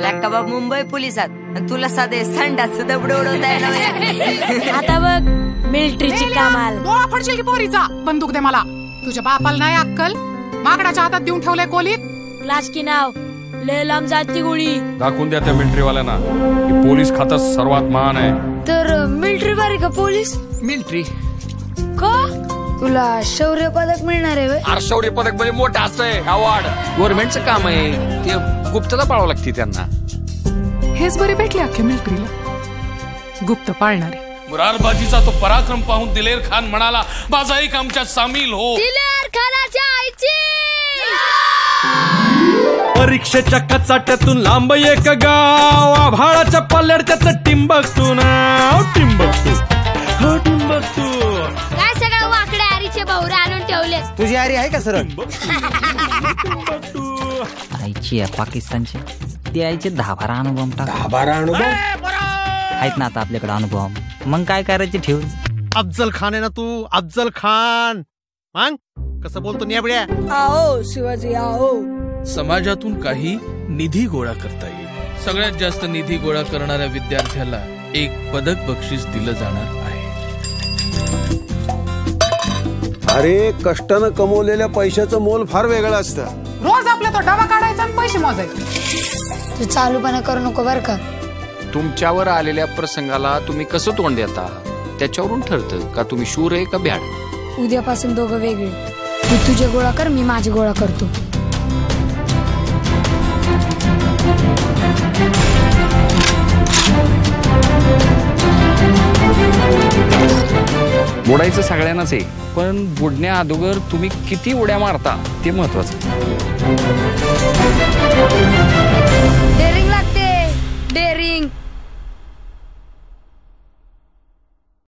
गेला का बा मुंबई पोलिसात, तुला साधे संडास दबड उडवताय. आता बघ मिलिटरीची कामाल. डोळा फडशील की पोरीचा. बंदूक दे मला. तुझ्या बापाला नाही अक्कल? माकडाच्या हातात देऊन ठेवलंय कोलीत. क्लास की नाव लय लांब जाती गोळी. दाखवून द्या त्या मिलिटरीवाल्यांना की पोलीस खातं सर्वात महान आहे. तर मिलिटरी बारे का पोलीस? मिलिटरी का तुला शौर्य पदक मिळणार आहे? अरे शौर्य पदक म्हणजे मोठं असतंय अवॉर्ड. गव्हर्नमेंटचं काम आहे ते, गुप्तता पाळावं लागते त्यांना. हेच बरे भेटले अख्ख्या मिलिटरीला, गुप्त पाळणारे. मुरारबाजीचा तो पराक्रम पाहून दिलेर खान म्हणाला, माझा एक आमच्यात सामील हो. दिलेर खानाच्या आईची परीक्षेच्या कचाट्यातून लांब एक गाव, आभाळाच्या पल्ल्याड त्याचं टिंबकटू नाव. टिंबकटू हो टिंबकटू. काय सगळं वाकडे आरीचे भाऊरे आणून ठेवले. तुझी आरी आहे का सरळ? आईची आहे पाकिस्तानची. ती आईचे 10-12 अनुभव टाक. 10-12 अनुभव आहेत ना आता आपल्याकडे अनुभव. मग काय करायचे ठेवून. अफजल खान आहे ना तू, अफजल खान. मग कसं बोलतो नेबड्या? आओ शिवाजी आओ. समाजातून काही निधी गोळा करता येईल. सगळ्यात जास्त निधी गोळा करणाऱ्या विद्यार्थ्याला एक पदक बक्षीस दिलं जाणार आहे. अरे कष्टानं कमवलेल्या पैशाचं मोल फार वेगळं असतं. रोज आपला तो डबा काढायचा आणि पैसे मोजायचे. तू चालूपणा करू नको बर का. तुमच्यावर आलेल्या प्रसंगाला तुम्ही कसं तोंड देता त्याच्यावरून ठरतं का तुम्ही शूर आहे का भ्याड. उद्यापासून दोघं वेगळे. तू तुझे गोळा कर, मी माझे गोळा करतो. बुडायचं सगळ्यांनाच आहे, पण बुडण्या अगोदर तुम्ही किती उड्या मारता ते महत्वाचं.